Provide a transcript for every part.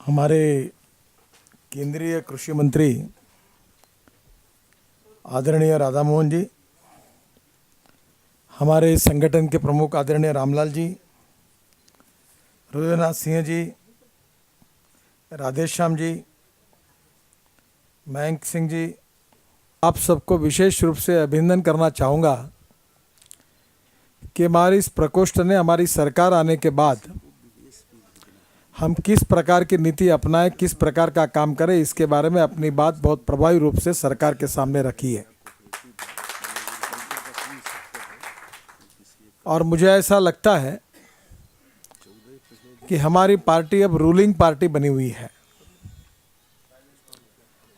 हमारे केंद्रीय कृषि मंत्री आदरणीय राधा मोहन जी, हमारे संगठन के प्रमुख आदरणीय रामलाल जी, रुद्रनाथ सिंह जी, राधेश्याम जी, मयंक सिंह जी, आप सबको विशेष रूप से अभिनंदन करना चाहूँगा कि हमारी इस प्रकोष्ठ ने हमारी सरकार आने के बाद हम किस प्रकार की नीति अपनाएं, किस प्रकार का काम करें, इसके बारे में अपनी बात बहुत प्रभावी रूप से सरकार के सामने रखी है। और मुझे ऐसा लगता है कि हमारी पार्टी अब रूलिंग पार्टी बनी हुई है।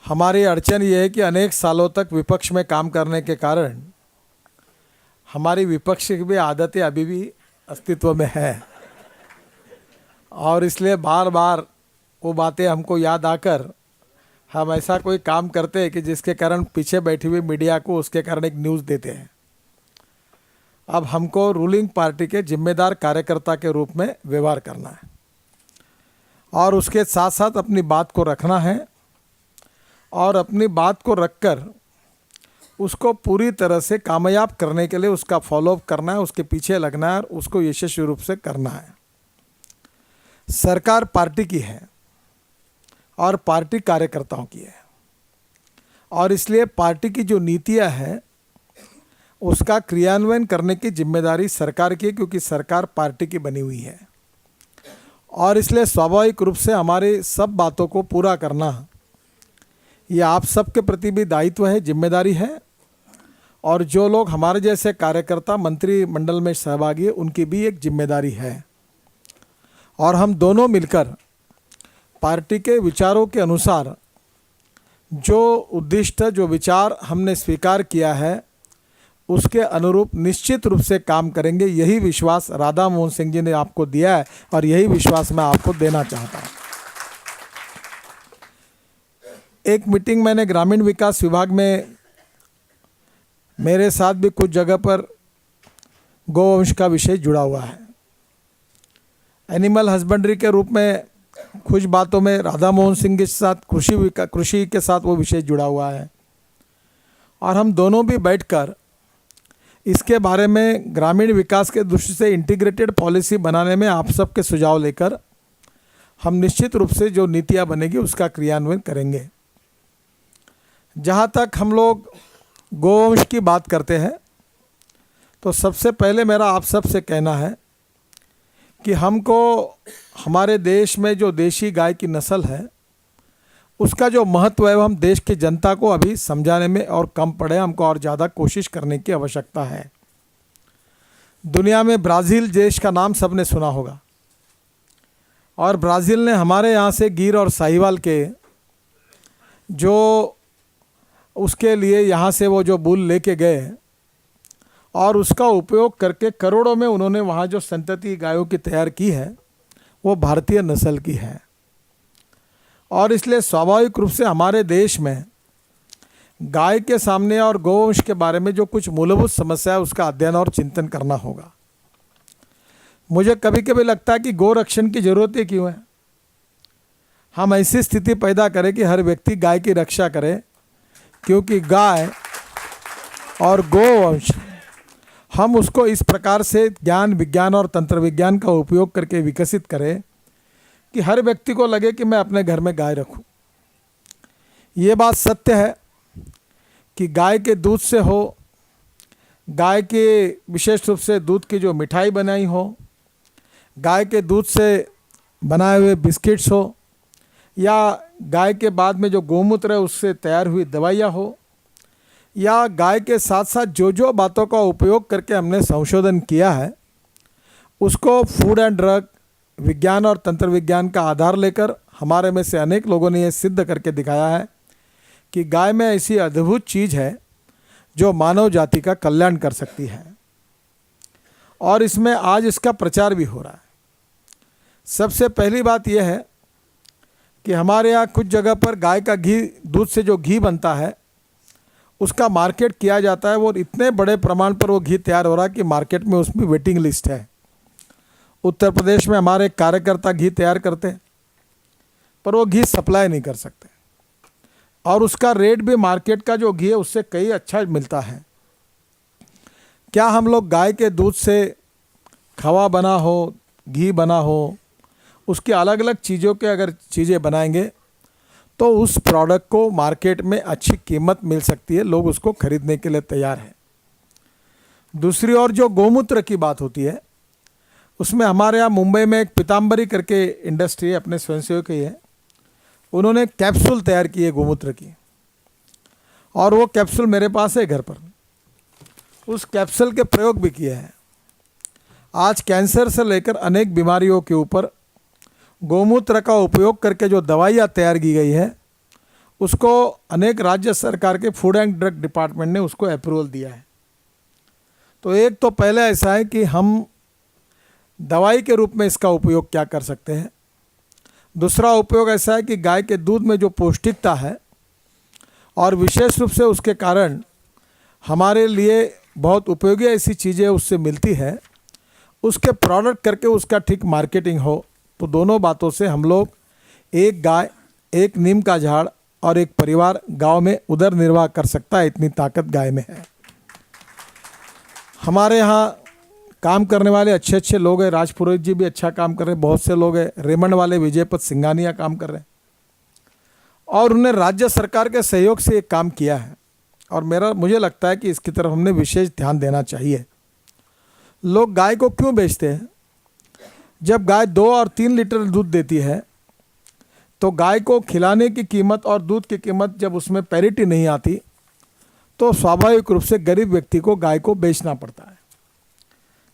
हमारी अड़चन ये है कि अनेक सालों तक विपक्ष में काम करने के कारण हमारी विपक्ष की भी आदतें अभी भी अस्तित्व में है, और इसलिए बार बार वो बातें हमको याद आकर हम ऐसा कोई काम करते हैं कि जिसके कारण पीछे बैठी हुई मीडिया को उसके कारण एक न्यूज़ देते हैं। अब हमको रूलिंग पार्टी के जिम्मेदार कार्यकर्ता के रूप में व्यवहार करना है और उसके साथ साथ अपनी बात को रखना है, और अपनी बात को रखकर उसको पूरी तरह से कामयाब करने के लिए उसका फॉलोअप करना है, उसके पीछे लगना है और उसको यशस्वी रूप से करना है। सरकार पार्टी की है और पार्टी कार्यकर्ताओं की है, और इसलिए पार्टी की जो नीतियां हैं उसका क्रियान्वयन करने की जिम्मेदारी सरकार की है, क्योंकि सरकार पार्टी की बनी हुई है। और इसलिए स्वाभाविक रूप से हमारे सब बातों को पूरा करना ये आप सबके प्रति भी दायित्व है, जिम्मेदारी है, और जो लोग हमारे जैसे कार्यकर्ता मंत्रिमंडल में सहभागी हैं उनकी भी एक जिम्मेदारी है। और हम दोनों मिलकर पार्टी के विचारों के अनुसार जो उद्दिष्ट, जो विचार हमने स्वीकार किया है उसके अनुरूप निश्चित रूप से काम करेंगे। यही विश्वास राधा मोहन सिंह जी ने आपको दिया है और यही विश्वास मैं आपको देना चाहता हूँ। एक मीटिंग मैंने ग्रामीण विकास विभाग में, मेरे साथ भी कुछ जगह पर गोवंश का विषय जुड़ा हुआ है। एनिमल हस्बेंड्री के रूप में कुछ बातों में राधा मोहन सिंह के साथ कृषि के साथ वो विषय जुड़ा हुआ है, और हम दोनों भी बैठकर इसके बारे में ग्रामीण विकास के दृष्टि से इंटीग्रेटेड पॉलिसी बनाने में आप सबके सुझाव लेकर हम निश्चित रूप से जो नीतियाँ बनेगी उसका क्रियान्वयन करेंगे। जहाँ तक हम लोग गोवंश की बात करते हैं तो सबसे पहले मेरा आप सबसे कहना है कि हमको हमारे देश में जो देशी गाय की नस्ल है उसका जो महत्व है वो हम देश की जनता को अभी समझाने में और कम पड़े, हमको और ज़्यादा कोशिश करने की आवश्यकता है। दुनिया में ब्राज़ील देश का नाम सबने सुना होगा, और ब्राज़ील ने हमारे यहाँ से गिर और साहिवाल के जो उसके लिए यहाँ से वो जो बुल लेके गए और उसका उपयोग करके करोड़ों में उन्होंने वहाँ जो संतति गायों की तैयार की है वो भारतीय नस्ल की है। और इसलिए स्वाभाविक रूप से हमारे देश में गाय के सामने और गोवंश के बारे में जो कुछ मूलभूत समस्या है उसका अध्ययन और चिंतन करना होगा। मुझे कभी कभी लगता है कि गोरक्षण की ज़रूरत ही क्यों है। हम ऐसी स्थिति पैदा करें कि हर व्यक्ति गाय की रक्षा करे, क्योंकि गाय और गोवंश हम उसको इस प्रकार से ज्ञान, विज्ञान और तंत्र विज्ञान का उपयोग करके विकसित करें कि हर व्यक्ति को लगे कि मैं अपने घर में गाय रखूं। ये बात सत्य है कि गाय के दूध से हो, गाय के विशेष रूप से दूध की जो मिठाई बनाई हो, गाय के दूध से बनाए हुए बिस्किट्स हो, या गाय के बाद में जो गोमूत्र है उससे तैयार हुई दवाइयाँ हो, या गाय के साथ साथ जो जो बातों का उपयोग करके हमने संशोधन किया है उसको फूड एंड ड्रग विज्ञान और तंत्र विज्ञान का आधार लेकर हमारे में से अनेक लोगों ने ये सिद्ध करके दिखाया है कि गाय में ऐसी अद्भुत चीज़ है जो मानव जाति का कल्याण कर सकती है, और इसमें आज इसका प्रचार भी हो रहा है। सबसे पहली बात यह है कि हमारे यहाँ कुछ जगह पर गाय का घी, दूध से जो घी बनता है उसका मार्केट किया जाता है, वो इतने बड़े प्रमाण पर वो घी तैयार हो रहा है कि मार्केट में उसमें वेटिंग लिस्ट है। उत्तर प्रदेश में हमारे कार्यकर्ता घी तैयार करते हैं, पर वो घी सप्लाई नहीं कर सकते, और उसका रेट भी मार्केट का जो घी है उससे कहीं अच्छा मिलता है। क्या हम लोग गाय के दूध से खवा बना हो, घी बना हो, उसकी अलग अलग चीज़ों के अगर चीज़ें बनाएंगे तो उस प्रोडक्ट को मार्केट में अच्छी कीमत मिल सकती है, लोग उसको खरीदने के लिए तैयार हैं। दूसरी ओर जो गोमूत्र की बात होती है, उसमें हमारे यहाँ मुंबई में एक पीताम्बरी करके इंडस्ट्री है, अपने स्वयंसेवक ही है, उन्होंने कैप्सूल तैयार की है गोमूत्र की, और वो कैप्सूल मेरे पास है घर पर। उस कैप्सूल के प्रयोग भी किए हैं। आज कैंसर से लेकर अनेक बीमारियों के ऊपर गोमूत्र का उपयोग करके जो दवाइयाँ तैयार की गई है, उसको अनेक राज्य सरकार के फूड एंड ड्रग डिपार्टमेंट ने उसको अप्रूवल दिया है। तो एक तो पहले ऐसा है कि हम दवाई के रूप में इसका उपयोग क्या कर सकते हैं। दूसरा उपयोग ऐसा है कि गाय के दूध में जो पौष्टिकता है और विशेष रूप से उसके कारण हमारे लिए बहुत उपयोगी ऐसी चीज़ें उससे मिलती है, उसके प्रोडक्ट करके उसका ठीक मार्केटिंग हो, तो दोनों बातों से हम लोग एक गाय, एक नीम का झाड़ और एक परिवार गांव में उदर निर्वाह कर सकता है, इतनी ताकत गाय में है। हमारे यहाँ काम करने वाले अच्छे अच्छे लोग हैं, राजपुरोहित जी भी अच्छा काम कर रहे हैं, बहुत से लोग हैं, रेमंड वाले विजयपत सिंघानिया काम कर रहे हैं, और उन्होंने राज्य सरकार के सहयोग से ये काम किया है। और मुझे लगता है कि इसकी तरफ हमने विशेष ध्यान देना चाहिए। लोग गाय को क्यों बेचते हैं? जब गाय 2 और 3 लीटर दूध देती है तो गाय को खिलाने की कीमत और दूध की कीमत जब उसमें पैरिटी नहीं आती तो स्वाभाविक रूप से गरीब व्यक्ति को गाय को बेचना पड़ता है।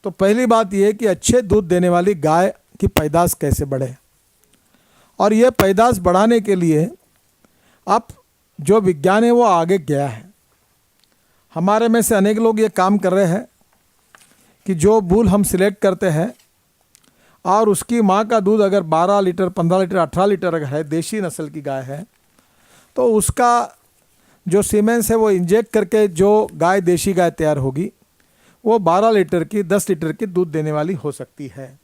तो पहली बात यह है कि अच्छे दूध देने वाली गाय की पैदाश कैसे बढ़े, और यह पैदाश बढ़ाने के लिए अब जो विज्ञान है वो आगे गया है। हमारे में से अनेक लोग ये काम कर रहे हैं कि जो बूल हम सिलेक्ट करते हैं और उसकी माँ का दूध अगर 12 लीटर, 15 लीटर, 18 लीटर अगर है, देशी नस्ल की गाय है, तो उसका जो सीमेंस है वो इंजेक्ट करके जो गाय, देशी गाय तैयार होगी, वो 12 लीटर की, 10 लीटर की दूध देने वाली हो सकती है।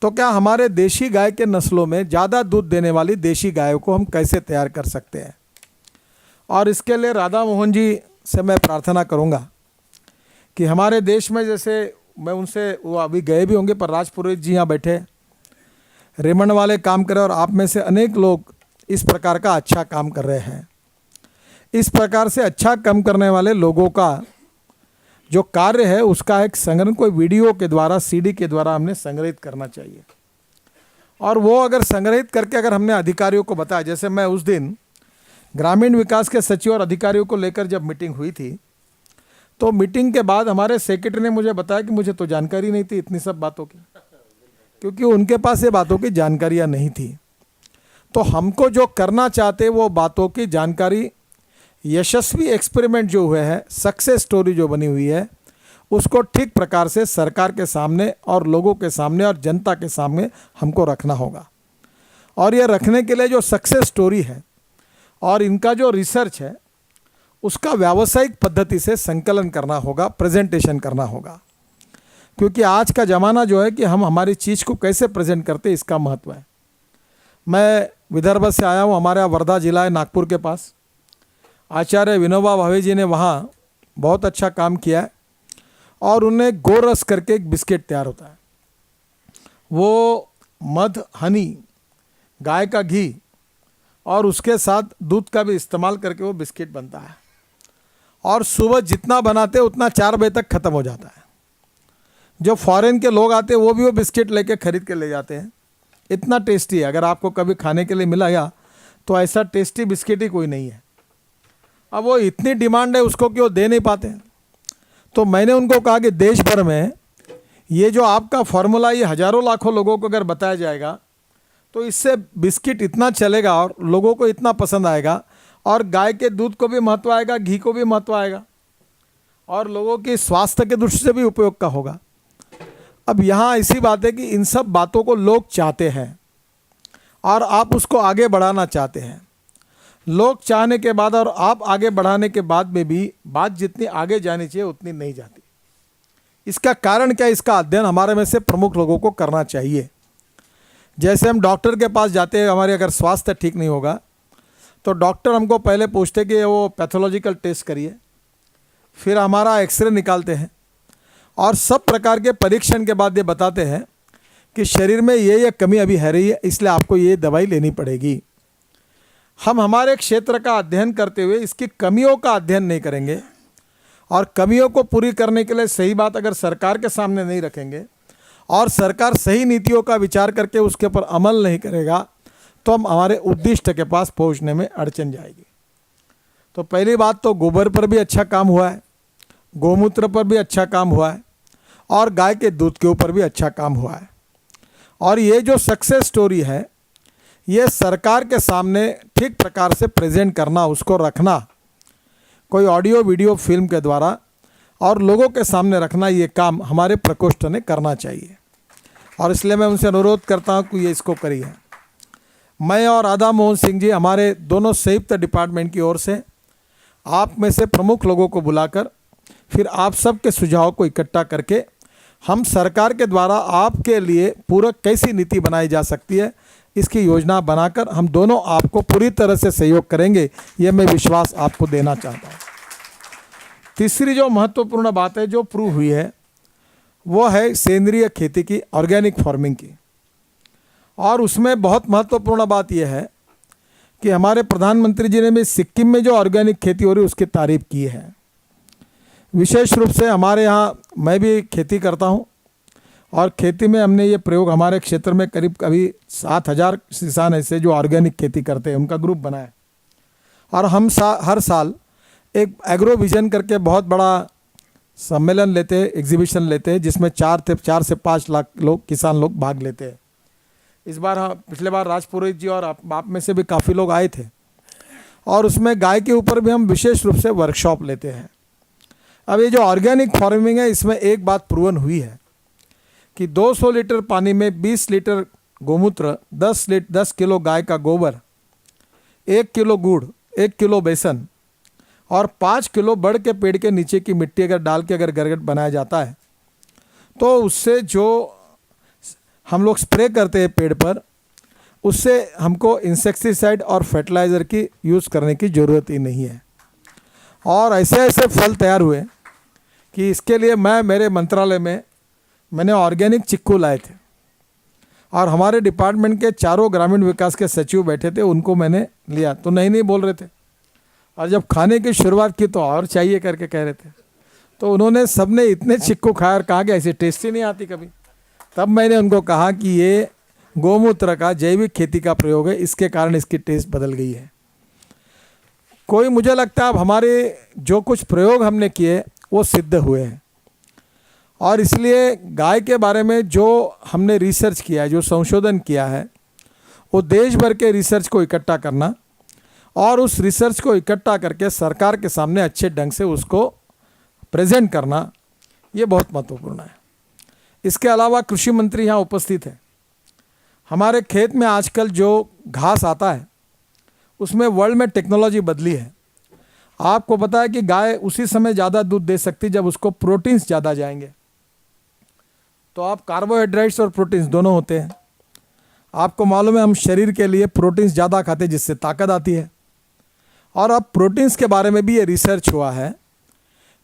तो क्या हमारे देशी गाय के नस्लों में ज़्यादा दूध देने वाली देशी गायों को हम कैसे तैयार कर सकते हैं? और इसके लिए राधा मोहन जी से मैं प्रार्थना करूँगा कि हमारे देश में, जैसे मैं उनसे, वो अभी गए भी होंगे, पर राजपुरोहित जी यहाँ बैठे, रेमंड वाले काम कर रहे हैं, और आप में से अनेक लोग इस प्रकार का अच्छा काम कर रहे हैं। इस प्रकार से अच्छा काम करने वाले लोगों का जो कार्य है उसका एक संग्रहण कोई वीडियो के द्वारा, सीडी के द्वारा हमने संग्रहित करना चाहिए। और वो अगर संग्रहित करके अगर हमने अधिकारियों को बताया, जैसे मैं उस दिन ग्रामीण विकास के सचिव और अधिकारियों को लेकर जब मीटिंग हुई थी, तो मीटिंग के बाद हमारे सेक्रेटरी ने मुझे बताया कि मुझे तो जानकारी नहीं थी इतनी सब बातों की, क्योंकि उनके पास ये बातों की जानकारियाँ नहीं थी। तो हमको जो करना चाहते वो बातों की जानकारी, यशस्वी एक्सपेरिमेंट जो हुए हैं, सक्सेस स्टोरी जो बनी हुई है, उसको ठीक प्रकार से सरकार के सामने और लोगों के सामने और जनता के सामने हमको रखना होगा। और ये रखने के लिए जो सक्सेस स्टोरी है और इनका जो रिसर्च है उसका व्यावसायिक पद्धति से संकलन करना होगा, प्रेजेंटेशन करना होगा। क्योंकि आज का ज़माना जो है कि हम हमारी चीज़ को कैसे प्रेजेंट करते, इसका महत्व है। मैं विदर्भ से आया हूँ, हमारे यहाँ वर्धा जिला है, नागपुर के पास। आचार्य विनोबा भावे जी ने वहाँ बहुत अच्छा काम किया है, और उन्हें गोरस करके एक बिस्किट तैयार होता है। वो मध, हनी, गाय का घी और उसके साथ दूध का भी इस्तेमाल करके वो बिस्किट बनता है, और सुबह जितना बनाते उतना 4 बजे तक ख़त्म हो जाता है। जो फॉरेन के लोग आते हैं वो भी वो बिस्किट लेके खरीद के ले जाते हैं। इतना टेस्टी है, अगर आपको कभी खाने के लिए मिला तो ऐसा टेस्टी बिस्किट ही कोई नहीं है। अब वो इतनी डिमांड है उसको कि वो दे नहीं पाते। तो मैंने उनको कहा कि देश भर में ये जो आपका फॉर्मूला, ये हज़ारों लाखों लोगों को अगर बताया जाएगा तो इससे बिस्किट इतना चलेगा और लोगों को इतना पसंद आएगा, और गाय के दूध को भी महत्व आएगा, घी को भी महत्व आएगा, और लोगों की स्वास्थ्य के दृष्टि से भी उपयोग का होगा। अब यहाँ ऐसी बात है कि इन सब बातों को लोग चाहते हैं और आप उसको आगे बढ़ाना चाहते हैं। लोग चाहने के बाद और आप आगे बढ़ाने के बाद में भी बात जितनी आगे जानी चाहिए उतनी नहीं जाती। इसका कारण क्या है? इसका अध्ययन हमारे में से प्रमुख लोगों को करना चाहिए। जैसे हम डॉक्टर के पास जाते हैं, हमारे अगर स्वास्थ्य ठीक नहीं होगा तो डॉक्टर हमको पहले पूछते कि वो पैथोलॉजिकल टेस्ट करिए, फिर हमारा एक्सरे निकालते हैं और सब प्रकार के परीक्षण के बाद ये बताते हैं कि शरीर में ये कमी अभी है रही है, इसलिए आपको ये दवाई लेनी पड़ेगी। हम हमारे क्षेत्र का अध्ययन करते हुए इसकी कमियों का अध्ययन नहीं करेंगे और कमियों को पूरी करने के लिए सही बात अगर सरकार के सामने नहीं रखेंगे और सरकार सही नीतियों का विचार करके उसके ऊपर अमल नहीं करेगा तो हम हमारे उद्दिष्ट के पास पहुंचने में अड़चन जाएगी। तो पहली बात तो गोबर पर भी अच्छा काम हुआ है, गौमूत्र पर भी अच्छा काम हुआ है और गाय के दूध के ऊपर भी अच्छा काम हुआ है। और ये जो सक्सेस स्टोरी है ये सरकार के सामने ठीक प्रकार से प्रेजेंट करना, उसको रखना कोई ऑडियो वीडियो फिल्म के द्वारा और लोगों के सामने रखना, ये काम हमारे प्रकोष्ठ ने करना चाहिए। और इसलिए मैं उनसे अनुरोध करता हूँ कि ये इसको करिए। मैं और राधा मोहन सिंह जी हमारे दोनों संयुक्त डिपार्टमेंट की ओर से आप में से प्रमुख लोगों को बुलाकर फिर आप सब के सुझावों को इकट्ठा करके हम सरकार के द्वारा आपके लिए पूरक कैसी नीति बनाई जा सकती है इसकी योजना बनाकर हम दोनों आपको पूरी तरह से सहयोग करेंगे, ये मैं विश्वास आपको देना चाहता हूँ। तीसरी जो महत्वपूर्ण बात है जो प्रूव हुई है वो है सेंद्रीय खेती की, ऑर्गेनिक फार्मिंग की। और उसमें बहुत महत्वपूर्ण बात यह है कि हमारे प्रधानमंत्री जी ने भी सिक्किम में जो ऑर्गेनिक खेती हो रही है उसकी तारीफ की है। विशेष रूप से हमारे यहाँ मैं भी खेती करता हूँ और खेती में हमने ये प्रयोग हमारे क्षेत्र में करीब कभी 7,000 किसान ऐसे जो ऑर्गेनिक खेती करते हैं उनका ग्रुप बना है। और हम हर साल एक एग्रो विजन करके बहुत बड़ा सम्मेलन लेते हैं, एग्जीबिशन लेते हैं, जिसमें 4 से 5 लाख लोग किसान लोग भाग लेते हैं। इस बार पिछले बार राजपुरोहित जी और आप में से भी काफ़ी लोग आए थे और उसमें गाय के ऊपर भी हम विशेष रूप से वर्कशॉप लेते हैं। अब ये जो ऑर्गेनिक फार्मिंग है इसमें एक बात प्रूवन हुई है कि 200 लीटर पानी में 20 लीटर गोमूत्र, 10 किलो गाय का गोबर, 1 किलो गुड़, 1 किलो बेसन और 5 किलो बड़ के पेड़ के नीचे की मिट्टी अगर डाल के अगर गरगट बनाया जाता है तो उससे जो हम लोग स्प्रे करते हैं पेड़ पर, उससे हमको इंसेक्टिसाइड और फर्टिलाइज़र की यूज़ करने की ज़रूरत ही नहीं है। और ऐसे ऐसे फल तैयार हुए कि इसके लिए मेरे मंत्रालय में मैंने ऑर्गेनिक चिक्कू लाए थे और हमारे डिपार्टमेंट के चारों ग्रामीण विकास के सचिव बैठे थे, उनको मैंने लिया तो नहीं बोल रहे थे और जब खाने की शुरुआत की तो और चाहिए करके कह रहे थे। तो उन्होंने सबने इतने चिक्कू खाया और कहा कि ऐसी टेस्ट ही नहीं आती कभी। तब मैंने उनको कहा कि ये गौमूत्र का जैविक खेती का प्रयोग है, इसके कारण इसकी टेस्ट बदल गई है। कोई मुझे लगता है अब हमारे जो कुछ प्रयोग हमने किए वो सिद्ध हुए हैं और इसलिए गाय के बारे में जो हमने रिसर्च किया है, जो संशोधन किया है, वो देश भर के रिसर्च को इकट्ठा करना और उस रिसर्च को इकट्ठा करके सरकार के सामने अच्छे ढंग से उसको प्रेजेंट करना, ये बहुत महत्वपूर्ण है। इसके अलावा कृषि मंत्री यहाँ उपस्थित है। हमारे खेत में आजकल जो घास आता है उसमें वर्ल्ड में टेक्नोलॉजी बदली है। आपको पता है कि गाय उसी समय ज़्यादा दूध दे सकती जब उसको प्रोटीन्स ज़्यादा जाएंगे। तो आप कार्बोहाइड्रेट्स और प्रोटीन्स दोनों होते हैं। आपको मालूम है हम शरीर के लिए प्रोटीन्स ज़्यादा खाते हैं जिससे ताकत आती है। और अब प्रोटीन्स के बारे में भी ये रिसर्च हुआ है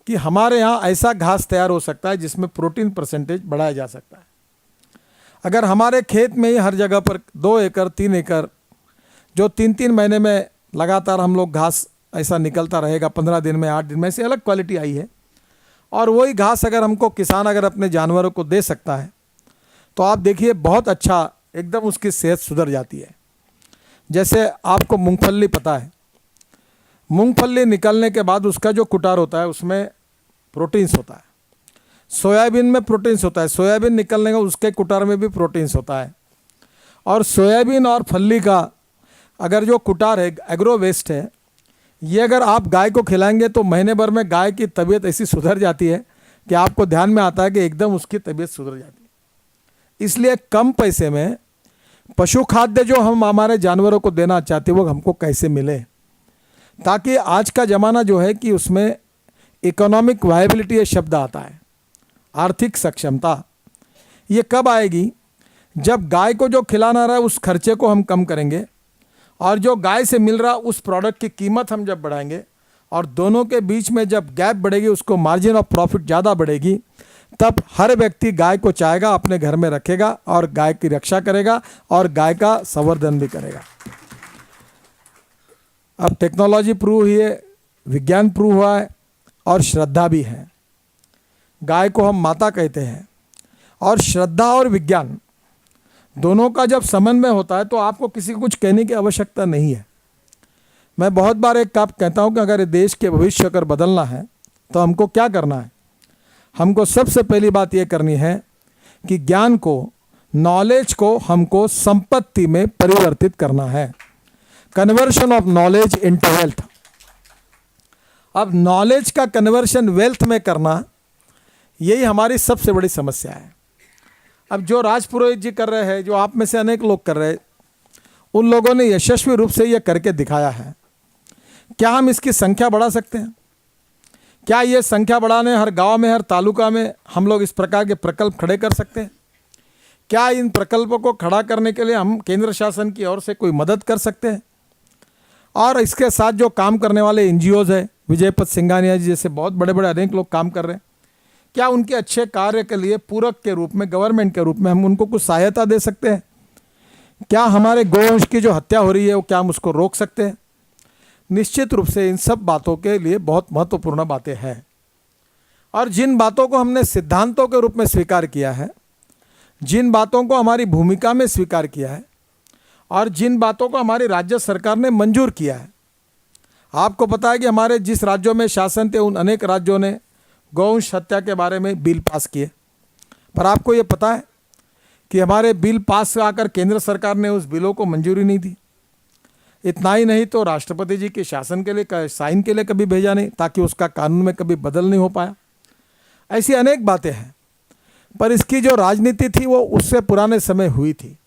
कि हमारे यहाँ ऐसा घास तैयार हो सकता है जिसमें प्रोटीन परसेंटेज बढ़ाया जा सकता है। अगर हमारे खेत में ही हर जगह पर 2 एकड़ 3 एकड़ जो 3-3 महीने में लगातार हम लोग घास ऐसा निकलता रहेगा, 15 दिन में 8 दिन में, ऐसी अलग क्वालिटी आई है। और वही घास अगर हमको किसान अगर अपने जानवरों को दे सकता है तो आप देखिए बहुत अच्छा एकदम उसकी सेहत सुधर जाती है। जैसे आपको मूंगफली पता है, मूंगफली निकलने के बाद उसका जो कुटार होता है उसमें प्रोटीन्स होता है। सोयाबीन में प्रोटीन्स होता है, सोयाबीन निकलने का उसके कुटार में भी प्रोटीन्स होता है। और सोयाबीन और फली का अगर जो कुटार है, एग्रो वेस्ट है, ये अगर आप गाय को खिलाएंगे तो महीने भर में गाय की तबीयत ऐसी सुधर जाती है कि आपको ध्यान में आता है कि एकदम उसकी तबीयत सुधर जाती है। इसलिए कम पैसे में पशु खाद्य जो हम हमारे जानवरों को देना चाहते हैं वो हमको कैसे मिले, ताकि आज का ज़माना जो है कि उसमें इकोनॉमिक वायबिलिटी ये शब्द आता है, आर्थिक सक्षमता। ये कब आएगी जब गाय को जो खिलाना रहा है उस खर्चे को हम कम करेंगे, और जो गाय से मिल रहा उस प्रोडक्ट की कीमत हम जब बढ़ाएंगे, और दोनों के बीच में जब गैप बढ़ेगी, उसको मार्जिन ऑफ प्रॉफिट ज़्यादा बढ़ेगी, तब हर व्यक्ति गाय को चाहेगा, अपने घर में रखेगा और गाय की रक्षा करेगा और गाय का संवर्धन भी करेगा। अब टेक्नोलॉजी प्रूव हुई है, विज्ञान प्रूव हुआ है और श्रद्धा भी है। गाय को हम माता कहते हैं, और श्रद्धा और विज्ञान दोनों का जब समन्वय होता है तो आपको किसी को कुछ कहने की आवश्यकता नहीं है। मैं बहुत बार एक बात कहता हूं कि अगर देश के भविष्य अगर बदलना है तो हमको क्या करना है। हमको सबसे पहली बात यह करनी है कि ज्ञान को, नॉलेज को हमको संपत्ति में परिवर्तित करना है। Conversion of knowledge into wealth. अब नॉलेज का कन्वर्शन वेल्थ में करना, यही हमारी सबसे बड़ी समस्या है। अब जो राज पुरोहित जी कर रहे हैं, जो आप में से अनेक लोग कर रहे हैं, उन लोगों ने यशस्वी रूप से यह करके दिखाया है। क्या हम इसकी संख्या बढ़ा सकते हैं? क्या ये संख्या बढ़ाने हर गांव में, हर तालुका में हम लोग इस प्रकार के प्रकल्प खड़े कर सकते हैं? क्या इन प्रकल्पों को खड़ा करने के लिए हम केंद्र शासन की ओर से कोई मदद कर सकते हैं? और इसके साथ जो काम करने वाले एनजीओज है, विजयपत सिंघानिया जी जैसे बहुत बड़े बड़े अनेक लोग काम कर रहे हैं, क्या उनके अच्छे कार्य के लिए पूरक के रूप में, गवर्नमेंट के रूप में हम उनको कुछ सहायता दे सकते हैं? क्या हमारे गोवंश की जो हत्या हो रही है वो क्या हम उसको रोक सकते हैं? निश्चित रूप से इन सब बातों के लिए बहुत महत्वपूर्ण बातें हैं। और जिन बातों को हमने सिद्धांतों के रूप में स्वीकार किया है, जिन बातों को हमारी भूमिका में स्वीकार किया है, और जिन बातों को हमारी राज्य सरकार ने मंजूर किया है, आपको पता है कि हमारे जिस राज्यों में शासन थे उन अनेक राज्यों ने गौवंश हत्या के बारे में बिल पास किए। पर आपको ये पता है कि हमारे बिल पास आकर केंद्र सरकार ने उस बिलों को मंजूरी नहीं दी। इतना ही नहीं तो राष्ट्रपति जी के शासन के लिए, साइन के लिए कभी भेजा नहीं, ताकि उसका कानून में कभी बदल नहीं हो पाया। ऐसी अनेक बातें हैं, पर इसकी जो राजनीति थी वो उससे पुराने समय हुई थी।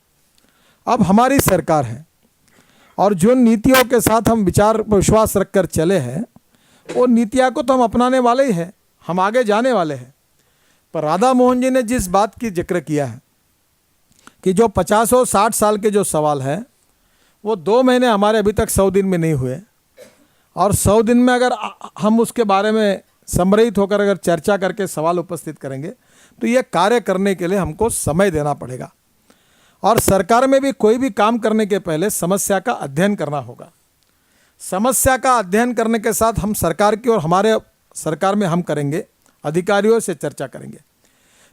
अब हमारी सरकार है, और जो नीतियों के साथ हम विचार विश्वास रखकर चले हैं, वो नीतियाँ को तो हम अपनाने वाले ही हैं, हम आगे जाने वाले हैं। पर राधा मोहन जी ने जिस बात की जिक्र किया है कि जो 50 और 60 साल के जो सवाल है, वो 2 महीने हमारे अभी तक 100 दिन में नहीं हुए, और 100 दिन में अगर हम उसके बारे में सम्मिलित होकर अगर चर्चा करके सवाल उपस्थित करेंगे तो ये कार्य करने के लिए हमको समय देना पड़ेगा। और सरकार में भी कोई भी काम करने के पहले समस्या का अध्ययन करना होगा। समस्या का अध्ययन करने के साथ हम सरकार की और हमारे सरकार में हम करेंगे, अधिकारियों से चर्चा करेंगे।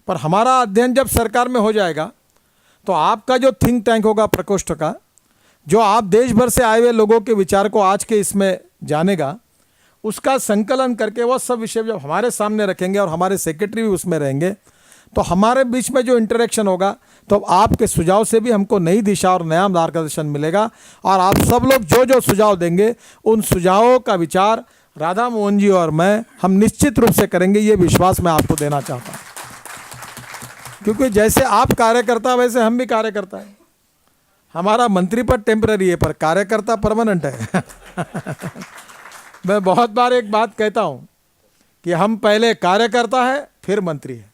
पर हमारा अध्ययन जब सरकार में हो जाएगा तो आपका जो थिंक टैंक होगा प्रकोष्ठ का, जो आप देश भर से आए हुए लोगों के विचार को आज के इसमें जानेगा, उसका संकलन करके वह सब विषय जब हमारे सामने रखेंगे और हमारे सेक्रेटरी भी उसमें रहेंगे, तो हमारे बीच में जो इंटरेक्शन होगा, तो आपके सुझाव से भी हमको नई दिशा और नया मार्गदर्शन मिलेगा। और आप सब लोग जो जो सुझाव देंगे, उन सुझावों का विचार राधा मोहन जी और मैं हम निश्चित रूप से करेंगे, ये विश्वास मैं आपको देना चाहता हूँ। क्योंकि जैसे आप कार्यकर्ता वैसे हम भी कार्यकर्ता हैं। हमारा मंत्री पद टेम्पररी है, पर कार्यकर्ता परमानेंट है। मैं बहुत बार एक बात कहता हूँ कि हम पहले कार्यकर्ता है, फिर मंत्री है,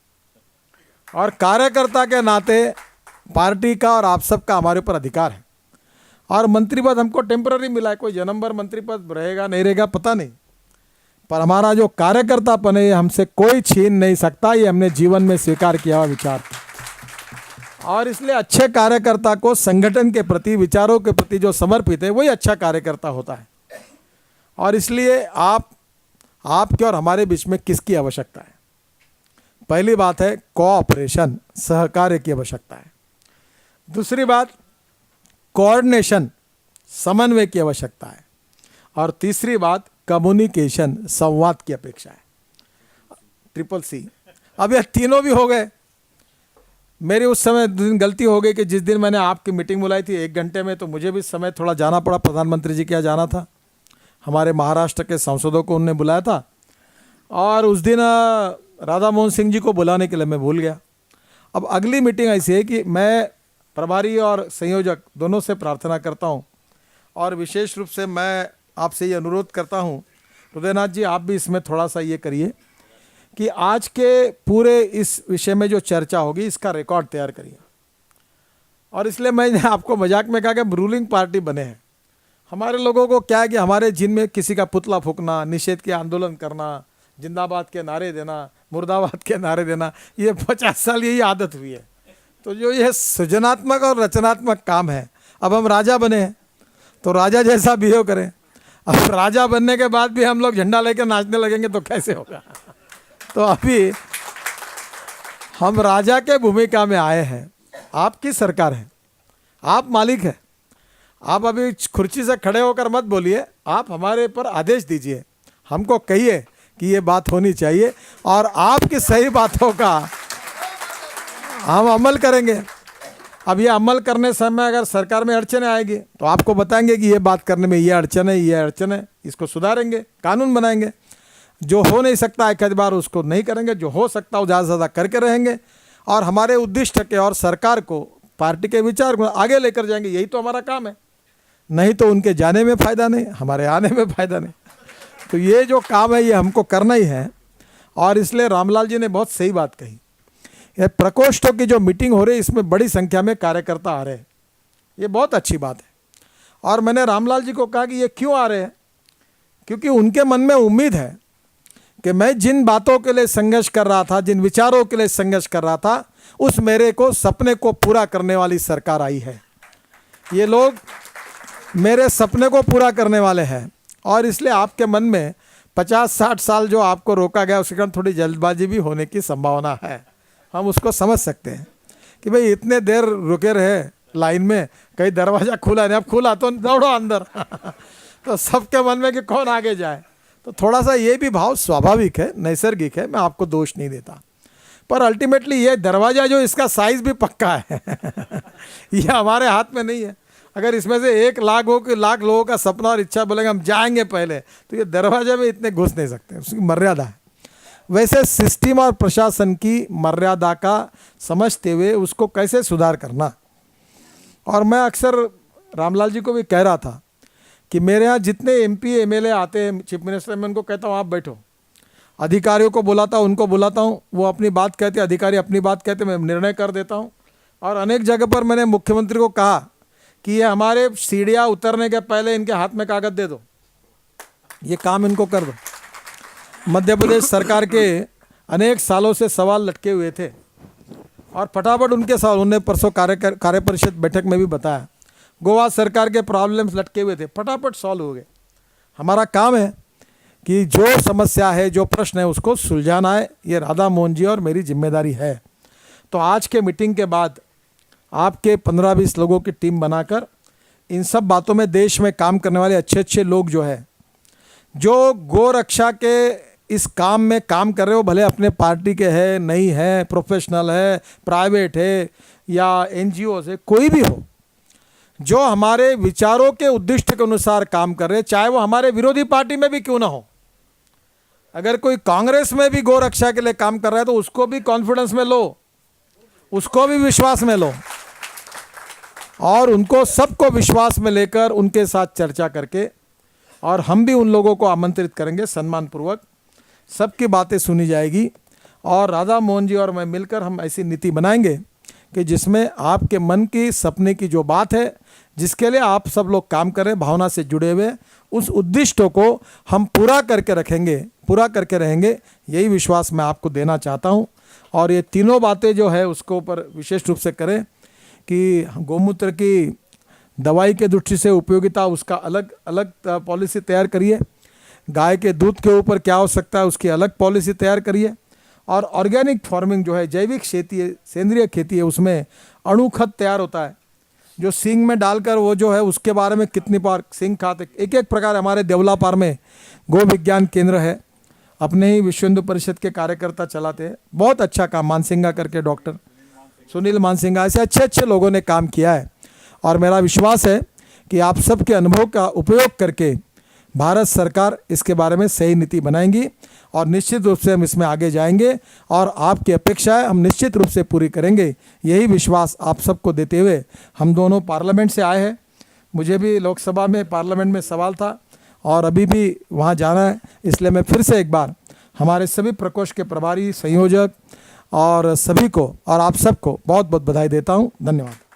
और कार्यकर्ता के नाते पार्टी का और आप सबका हमारे ऊपर अधिकार है। और मंत्री पद हमको टेम्पररी मिला है, कोई जन्म भर मंत्री पद रहेगा नहीं रहेगा पता नहीं, पर हमारा जो कार्यकर्तापन है ये हमसे कोई छीन नहीं सकता। ये हमने जीवन में स्वीकार किया हुआ विचार था, और इसलिए अच्छे कार्यकर्ता को संगठन के प्रति, विचारों के प्रति जो समर्पित है वही अच्छा कार्यकर्ता होता है। और इसलिए आपके और हमारे बीच में किसकी आवश्यकता है? पहली बात है कोऑपरेशन, सहकार्य की आवश्यकता है। दूसरी बात कोऑर्डिनेशन, समन्वय की आवश्यकता है। और तीसरी बात कम्युनिकेशन, संवाद की अपेक्षा है। Triple C. अब यह तीनों भी हो गए। मेरी उस समय दिन गलती हो गई कि जिस दिन मैंने आपकी मीटिंग बुलाई थी 1 घंटे में, तो मुझे भी समय थोड़ा जाना पड़ा, प्रधानमंत्री जी के यहाँ जाना था, हमारे महाराष्ट्र के सांसदों को उन्होंने बुलाया था, और उस दिन राधा मोहन सिंह जी को बुलाने के लिए मैं भूल गया। अब अगली मीटिंग ऐसी है कि मैं प्रभारी और संयोजक दोनों से प्रार्थना करता हूँ, और विशेष रूप से मैं आपसे ये अनुरोध करता हूँ, हृदयनाथ जी आप भी इसमें थोड़ा सा ये करिए कि आज के पूरे इस विषय में जो चर्चा होगी इसका रिकॉर्ड तैयार करिए। और इसलिए मैंने आपको मजाक में कहा कि रूलिंग पार्टी बने हैं। हमारे लोगों को क्या है कि हमारे जिनमें किसी का पुतला फूंकना, निषेध के आंदोलन करना, जिंदाबाद के नारे देना, मुर्दाबाद के नारे देना, ये 50 साल यही आदत हुई है। तो जो ये सृजनात्मक और रचनात्मक काम है, अब हम राजा बने हैं तो राजा जैसा बिहेव करें। अब राजा बनने के बाद भी हम लोग झंडा लेकर नाचने लगेंगे तो कैसे होगा। तो अभी हम राजा के भूमिका में आए हैं। आपकी सरकार है, आप मालिक हैं। आप अभी कुर्सी से खड़े होकर मत बोलिए, आप हमारे पर आदेश दीजिए, हमको कहिए कि ये बात होनी चाहिए और आपकी सही बातों का हम अमल करेंगे। अब ये अमल करने समय अगर सरकार में अड़चनें आएगी तो आपको बताएंगे कि ये बात करने में ये अड़चन है, ये अड़चन है, इसको सुधारेंगे, कानून बनाएंगे। जो हो नहीं सकता एक आध बार उसको नहीं करेंगे, जो हो सकता है वो ज़्यादा से ज़्यादा करके रहेंगे और हमारे उद्दिष्ट के और सरकार को, पार्टी के विचार को आगे लेकर जाएंगे। यही तो हमारा काम है। नहीं तो उनके जाने में फ़ायदा नहीं, हमारे आने में फ़ायदा नहीं। तो ये जो काम है ये हमको करना ही है। और इसलिए रामलाल जी ने बहुत सही बात कही। ये प्रकोष्ठों की जो मीटिंग हो रही है इसमें बड़ी संख्या में कार्यकर्ता आ रहे हैं, ये बहुत अच्छी बात है। और मैंने रामलाल जी को कहा कि ये क्यों आ रहे हैं, क्योंकि उनके मन में उम्मीद है कि मैं जिन बातों के लिए संघर्ष कर रहा था, जिन विचारों के लिए संघर्ष कर रहा था, उस मेरे को सपने को पूरा करने वाली सरकार आई है। ये लोग मेरे सपने को पूरा करने वाले हैं। और इसलिए आपके मन में 50-60 साल जो आपको रोका गया उसके कारण थोड़ी जल्दबाजी भी होने की संभावना है। हम उसको समझ सकते हैं कि भाई इतने देर रुके रहे लाइन में, कहीं दरवाज़ा खुला नहीं, अब खुला तो दौड़ो अंदर तो सबके मन में कि कौन आगे जाए। तो थोड़ा सा ये भी भाव स्वाभाविक है, नैसर्गिक है, मैं आपको दोष नहीं देता। पर अल्टीमेटली ये दरवाज़ा जो इसका साइज़ भी पक्का है ये हमारे हाथ में नहीं है। अगर इसमें से 1 लाख हो कि लाख लोगों का सपना और इच्छा बोलेंगे हम जाएंगे पहले, तो ये दरवाजे में इतने घुस नहीं सकते, उसकी मर्यादा है। वैसे सिस्टम और प्रशासन की मर्यादा का समझते हुए उसको कैसे सुधार करना। और मैं अक्सर रामलाल जी को भी कह रहा था कि मेरे यहाँ जितने MP MLA आते हैं, चीफ मिनिस्टर, मैं उनको कहता हूँ आप बैठो, अधिकारियों को बुलाता हूँ, उनको बुलाता हूँ, वो अपनी बात कहते, अधिकारी अपनी बात कहते, मैं निर्णय कर देता हूँ। और अनेक जगह पर मैंने मुख्यमंत्री को कहा कि ये हमारे सीढ़ियाँ उतरने के पहले इनके हाथ में कागज़ दे दो, ये काम इनको कर दो। मध्य प्रदेश सरकार के अनेक सालों से सवाल लटके हुए थे और फटाफट उनके सवाल, उन्होंने परसों कार्य परिषद बैठक में भी बताया, गोवा सरकार के प्रॉब्लम्स लटके हुए थे, फटाफट सॉल्व हो गए। हमारा काम है कि जो समस्या है, जो प्रश्न है, उसको सुलझाना है। ये राधा मोहन जी और मेरी जिम्मेदारी है। तो आज के मीटिंग के बाद आपके 15-20 लोगों की टीम बनाकर इन सब बातों में देश में काम करने वाले अच्छे लोग जो है, जो गो रक्षा के इस काम में काम कर रहे हो, भले अपने पार्टी के हैं, नहीं है, प्रोफेशनल है, प्राइवेट है या NGO से, कोई भी हो, जो हमारे विचारों के उद्दिष्ट के अनुसार काम कर रहे हैं, चाहे वो हमारे विरोधी पार्टी में भी क्यों ना हो। अगर कोई कांग्रेस में भी गो रक्षा के लिए काम कर रहा है तो उसको भी कॉन्फिडेंस में लो, उसको भी विश्वास में लो और उनको सबको विश्वास में लेकर उनके साथ चर्चा करके, और हम भी उन लोगों को आमंत्रित करेंगे सम्मानपूर्वक, सबकी बातें सुनी जाएगी और राधा मोहन जी और मैं मिलकर हम ऐसी नीति बनाएंगे कि जिसमें आपके मन की, सपने की जो बात है, जिसके लिए आप सब लोग काम करें, भावना से जुड़े हुए, उस उद्दिष्टों को हम पूरा करके रखेंगे, पूरा करके रहेंगे। यही विश्वास मैं आपको देना चाहता हूँ। और ये तीनों बातें जो है उसको ऊपर विशेष रूप से करें कि गोमूत्र की दवाई के दृष्टि से उपयोगिता, उसका अलग अलग पॉलिसी तैयार करिए। गाय के दूध के ऊपर क्या हो सकता है उसकी अलग पॉलिसी तैयार करिए। और ऑर्गेनिक फार्मिंग जो है, जैविक खेती है, सेंद्रीय खेती है, उसमें अणु खत तैयार होता है जो सींग में डालकर वो जो है उसके बारे में कितनी बार सींग खाते, एक प्रकार हमारे देवलापार में गो विज्ञान केंद्र है, अपने ही विश्व हिंदू परिषद के कार्यकर्ता चलाते हैं, बहुत अच्छा काम, मानसिंगा करके डॉक्टर सुनील मानसिंगा, ऐसे अच्छे लोगों ने काम किया है। और मेरा विश्वास है कि आप सबके अनुभव का उपयोग करके भारत सरकार इसके बारे में सही नीति बनाएंगी और निश्चित रूप से हम इसमें आगे जाएंगे और आपकी अपेक्षाएं हम निश्चित रूप से पूरी करेंगे। यही विश्वास आप सबको देते हुए, हम दोनों पार्लियामेंट से आए हैं, मुझे भी लोकसभा में, पार्लियामेंट में सवाल था और अभी भी वहाँ जाना है, इसलिए मैं फिर से एक बार हमारे सभी प्रकोष्ठ के प्रभारी, संयोजक और सभी को और आप सबको बहुत बहुत बधाई देता हूँ। धन्यवाद।